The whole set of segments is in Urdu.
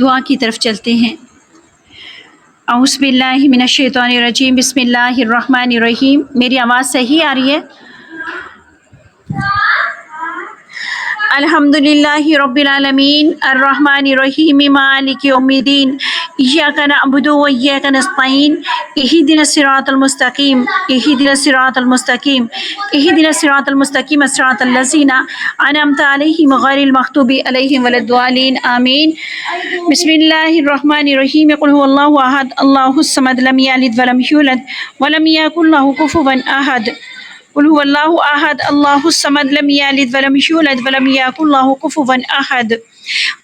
دعا کی طرف چلتے ہیں۔ اعوذ باللہ من الشیطان الرجیم، بسم اللہ الرحمن الرحیم۔ میری آواز صحیح آ رہی ہے؟ الحمد للہ رب العالمین الرحمن الرحیم مالک یوم الدین، ایاک نعبد و ایاک نستعین، اہدنا الصراط المستقیم، اہدنا الصراط المستقیم، اہدنا الصراط المستقیم، صراط الذین انعمت علیہم غیر المغضوب علیہم ولا الضالین، آمین۔ بسم اللہ الرحمن الرحیم، قل هو اللہ احد اللہ الصمد لم یلد ولم یولد ولم یکن له کفوا احد۔ قل هو اللہ احد اللہ الصمد لم یلد ولم یولد ولم یکن له کفوا احد۔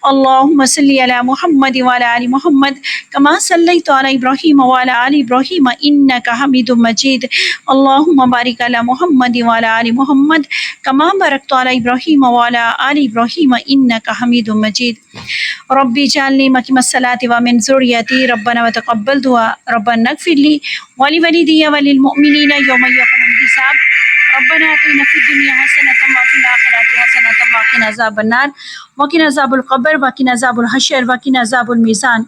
اللہم صلی علی محمد وعلی آل محمد کما صلیت علی ابراہیم وعلی آل ابراہیم انک حمید مجید۔ اللہم بارک علی محمد وعلی آل محمد کما بارکت علی ابراہیم وعلی آل ابراہیم انک حمید مجید۔ رب اجعلنی مقیم الصلاۃ ومن ذریتی ربنا وتقبل دعا ربنا اغفر لی ولوالدی وللمؤمنین یوم یقوم الحساب۔ ربنا آتنا فی الدنیا حسنۃ وفی الآخرۃ حسنۃ وقنا عذاب النار وقنا عذاب القبر وقنا عذاب الحشر وقنا عذاب المیزان۔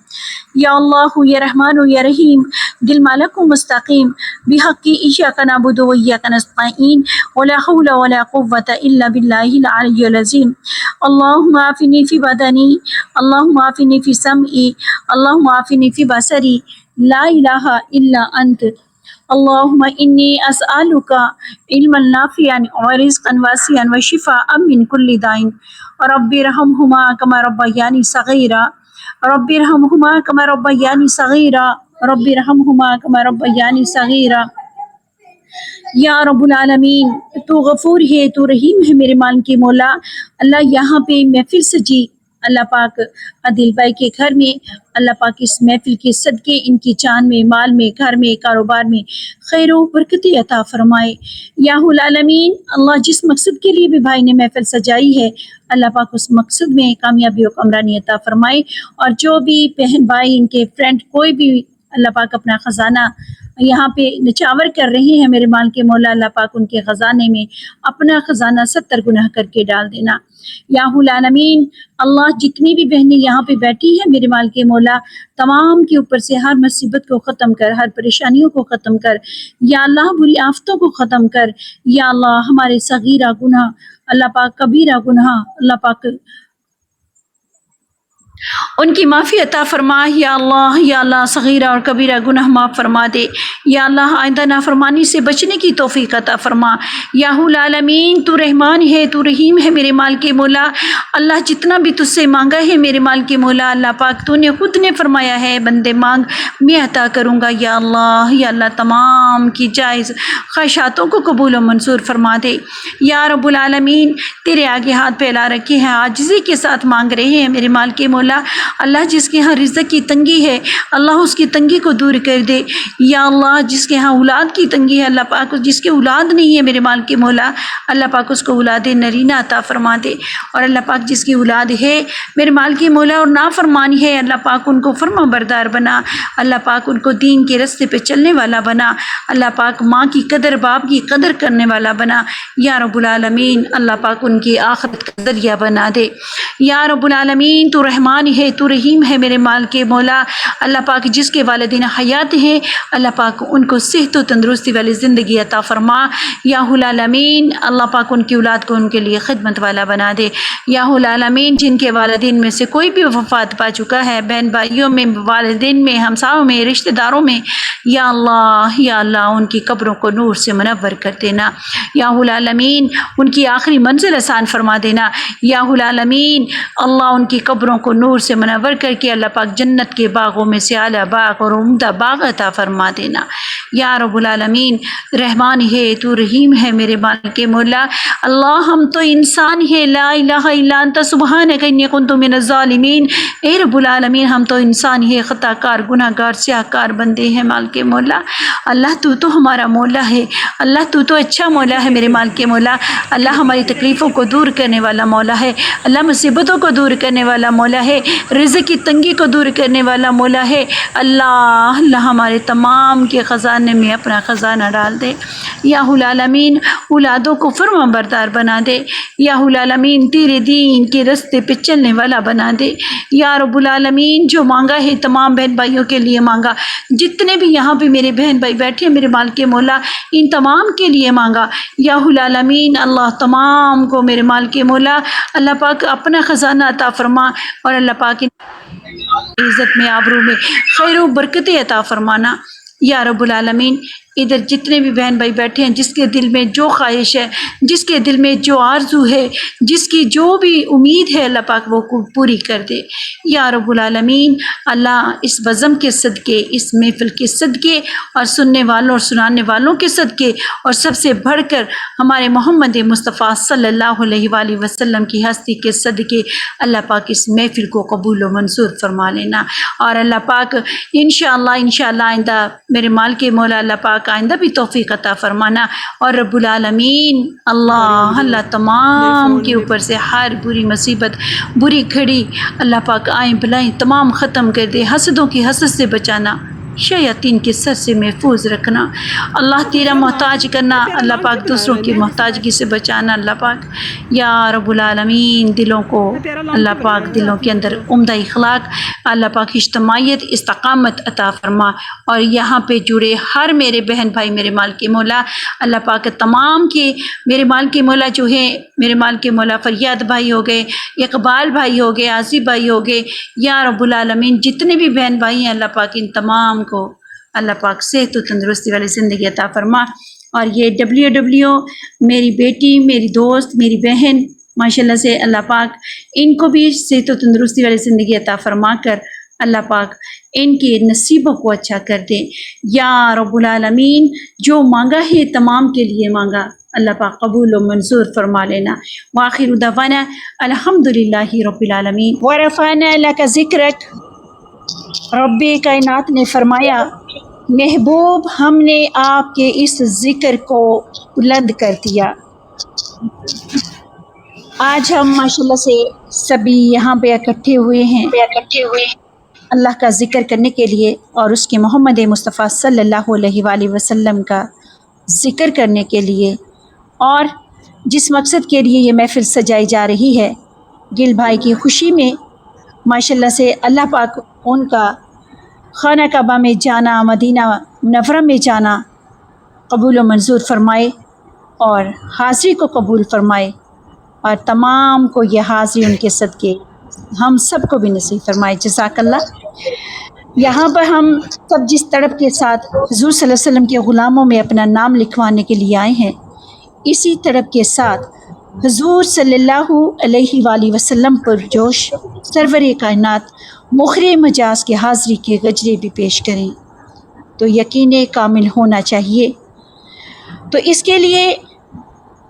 یا اللہ یا رحمان یا رحیم، دل مالک و مستقیم، بحق ایاک نعبد و ایاک نستعین، ولا حول ولا قوة الا باللہ العلی العظیم۔ اللہم عافنی فی بدنی، اللہم عافنی فی سمعی، اللہم عافنی فی بصری، لا الہ الا انت۔ اللہم انی اسألک علما نافعا ورزقا واسعا وشفاء من کل داء۔ رب ارحمہما کما ربیانی صغیرا، رب ارحمہما کما ربیانی صغیرا، رب ارحمہما کما ربیانی صغیرا۔ یا رب العالمین، تو غفور ہے، تو رحیم ہے میرے مان کے مولا۔ اللہ یہاں پہ محفل سجی اللہ پاک عادل بھائی کے گھر میں، اللہ پاک اس محفل کے صدقے ان کی جان میں، مال میں، گھر میں، کاروبار میں خیر و برکت عطا فرمائے۔ یا العالمین، اللہ جس مقصد کے لیے بھی بھائی نے محفل سجائی ہے، اللہ پاک اس مقصد میں کامیابی و کامرانی عطا فرمائے۔ اور جو بھی بہن بھائی، ان کے فرینڈ، کوئی بھی اللہ پاک اپنا خزانہ یہاں پہ نچاور کر رہے ہیں میرے مال کے مولا، اللہ پاک ان کے خزانے میں اپنا خزانہ 70 گناہ کر کے ڈال دینا۔ یا العالمین، اللہ جتنی بھی بہنیں یہاں پہ بیٹھی ہیں میرے مال کے مولا، تمام کے اوپر سے ہر مصیبت کو ختم کر، ہر پریشانیوں کو ختم کر، یا اللہ بری آفتوں کو ختم کر، یا اللہ ہمارے صغیرہ گناہ، اللہ پاک کبیرہ گناہ، اللہ پاک ان کی معافی عطا فرما۔ یا اللہ صغیرہ اور کبیرہ گناہ معاف فرما دے۔ یا اللہ آئندہ نافرمانی سے بچنے کی توفیق عطا فرما۔ یا العالمین، تو رحمان ہے، تو رحیم ہے میرے مال کے مولا۔ اللہ جتنا بھی تجھ سے مانگا ہے میرے مال کے مولا، اللہ پاک تو نے خود نے فرمایا ہے بندے مانگ میں عطا کروں گا۔ یا اللہ تمام کی جائز خواہشاتوں کو قبول و منظور فرما دے۔ یا رب العالمین، تیرے آگے ہاتھ پھیلا رکھے ہیں، عاجزی کے ساتھ مانگ رہے ہیں میرے مال کے مولا۔ اللہ جس کے ہاں رزق کی تنگی ہے، اللہ اس کی تنگی کو دور کر دے۔ یا اللہ جس کے ہاں اولاد کی تنگی ہے، اللہ پاک جس کے اولاد نہیں ہے میرے مال کے مولا، اللہ پاک اس کو اولاد نرینہ عطا فرما دے۔ اور اللہ پاک جس کی اولاد ہے میرے مال کے مولا اور نافرمانی ہے، اللہ پاک ان کو فرما بردار بنا، اللہ پاک ان کو دین کے رستے پہ چلنے والا بنا، اللہ پاک ماں کی قدر، باپ کی قدر کرنے والا بنا۔ یا رب العالمین، اللہ پاک ان کی آخرت کا ذریعہ بنا دے۔ یا رب العالمین، تو رحمان ہے، تو رحیم ہے میرے مال کے مولا۔ اللہ پاک جس کے والدین حیات ہیں، اللہ پاک ان کو صحت و تندرستی والی زندگی عطا فرما۔ یا العالمین، اللہ پاک ان کی اولاد کو ان کے لیے خدمت والا بنا دے۔ یا العالمین، جن کے والدین میں سے کوئی بھی وفات پا چکا ہے، بہن بھائیوں میں، والدین میں، ہمسایوں میں، رشتہ داروں میں، یا اللہ ان کی قبروں کو نور سے منور کر دینا۔ یا العالمین، ان کی آخری منزل آسان فرما دینا۔ یا العالمین، اللہ ان کی قبروں کو نور سے منور کر کے اللہ پاک جنت کے باغوں میں سے اعلیٰ باغ اور عمدہ باغ عطا فرما دینا۔ یا رب العالمین، رحمان ہے، تو رحیم ہے میرے مال کے مولا۔ اللہ ہم تو انسان ہے، لا الہ الا انت سبحانک انی کنت من الظالمین۔ اے رب العالمین، ہم تو انسان ہے، خطا کار، گناہ گار، سیاہ کار بندے ہیں مال کے مولا۔ اللہ تو ہمارا مولا ہے، اللہ تو اچھا مولا ہے میرے مال کے مولا۔ اللہ ہماری تکلیفوں کو دور کرنے والا مولا ہے، اللہ مصیبتوں کو دور کرنے والا مولا ہے۔ ہے، رزق کی تنگی کو دور کرنے والا مولا ہے۔ اللہ اللہ ہمارے تمام کے خزانے میں اپنا خزانہ ڈال دے۔ یا العالمین اولادوں کو فرما بردار بنا دے۔ یا العالمین تیرے دین کے رستے پہ چلنے والا بنا دے۔ یا رب العالمین جو مانگا ہے تمام بہن بھائیوں کے لیے مانگا، جتنے بھی یہاں پہ میرے بہن بھائی بیٹھے ہیں میرے مالک مولا ان تمام کے لیے مانگا۔ یا العالمین اللہ تمام کو میرے مالک مولا اللہ پاک اپنا خزانہ عطا فرما، اور اللہ پاک عزت میں آبرو میں خیر و برکت عطا فرمانا۔ یا رب العالمین ادھر جتنے بھی بہن بھائی بیٹھے ہیں جس کے دل میں جو خواہش ہے، جس کے دل میں جو آرزو ہے، جس کی جو بھی امید ہے اللہ پاک وہ پوری کر دے۔ یا رب العالمین اللہ اس بزم کے صدقے، اس محفل کے صدقے، اور سننے والوں اور سنانے والوں کے صدقے، اور سب سے بڑھ کر ہمارے محمد مصطفیٰ صلی اللہ علیہ وآلہ وسلم کی ہستی کے صدقے اللہ پاک اس محفل کو قبول و منظور فرما لینا۔ اور اللہ پاک انشاءاللہ آئندہ میرے مال کے مولا اللہ پاک آئندہ بھی توفیق عطا فرمانا، اور رب العالمین اللہ تمام کے اوپر سے ہر بری مصیبت بری گھڑی اللہ پاک آئیں بلائیں تمام ختم کر دے، حسدوں کی حسد سے بچانا، شیاطین کے سر سے محفوظ رکھنا، اللہ تیرا محتاج کرنا، اللہ پاک دوسروں کی محتاجگی سے بچانا اللہ پاک۔ یا رب العالمین دلوں کو اللہ پاک دلوں کے اندر عمدہ اخلاق اللہ پاک اجتماعیت استقامت عطا فرما، اور یہاں پہ جڑے ہر میرے بہن بھائی میرے مال کے مولا اللہ پاک تمام کے میرے مال کے مولا جو ہیں میرے مال کے مولا فریاد بھائی ہو گئے، اقبال بھائی ہو گئے، آصف بھائی ہو گئے، یا رب العالمین جتنے بھی بہن بھائی ہیں اللہ پاک ان تمام کو اللہ پاک صحت و تندرستی والی زندگی عطا فرما۔ اور یہ WW میری بیٹی میری دوست میری بہن ماشاءاللہ سے اللہ پاک ان کو بھی صحت و تندرستی والی زندگی عطا فرما کر اللہ پاک ان کے نصیبوں کو اچھا کر دے۔ یا رب العالمین جو مانگا ہے تمام کے لیے مانگا اللہ پاک قبول و منظور فرما لینا۔ وآخر دعوانا الحمدللہ رب العالمین۔ ورفعنا لک ذکرک، رب کائنات نے فرمایا محبوب ہم نے آپ کے اس ذکر کو بلند کر دیا۔ آج ہم ماشاءاللہ سے سبھی یہاں پہ اکٹھے ہوئے ہیں اللہ کا ذکر کرنے کے لیے، اور اس کے محمد مصطفیٰ صلی اللہ علیہ وآلہ وسلم کا ذکر کرنے کے لیے، اور جس مقصد کے لیے یہ محفل سجائی جا رہی ہے گل بھائی کی خوشی میں ماشاءاللہ سے اللہ پاک ان کا خانہ کعبہ میں جانا مدینہ منورہ میں جانا قبول و منظور فرمائے، اور حاضری کو قبول فرمائے، اور تمام کو یہ حاضری ان کے صدقے ہم سب کو بھی نصیب فرمائے۔ جزاک اللہ۔ یہاں پر ہم سب جس تڑپ کے ساتھ حضور صلی اللہ علیہ وسلم کے غلاموں میں اپنا نام لکھوانے کے لیے آئے ہیں، اسی تڑپ کے ساتھ حضور صلی اللہ علیہ وآلہ وسلم پر جوش سرور کائنات مخر مجاز کے حاضری کے گجرے بھی پیش کریں تو یقین کامل ہونا چاہیے۔ تو اس کے لیے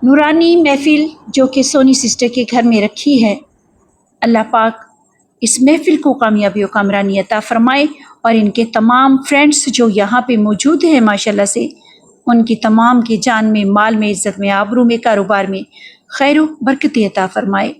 نورانی محفل جو کہ سونی سسٹر کے گھر میں رکھی ہے، اللہ پاک اس محفل کو کامیابی و کامرانی عطا فرمائے، اور ان کے تمام فرینڈز جو یہاں پہ موجود ہیں ماشاءاللہ سے ان کی تمام کی جان میں مال میں عزت میں آبرو میں کاروبار میں خیر و برکت عطا فرمائے۔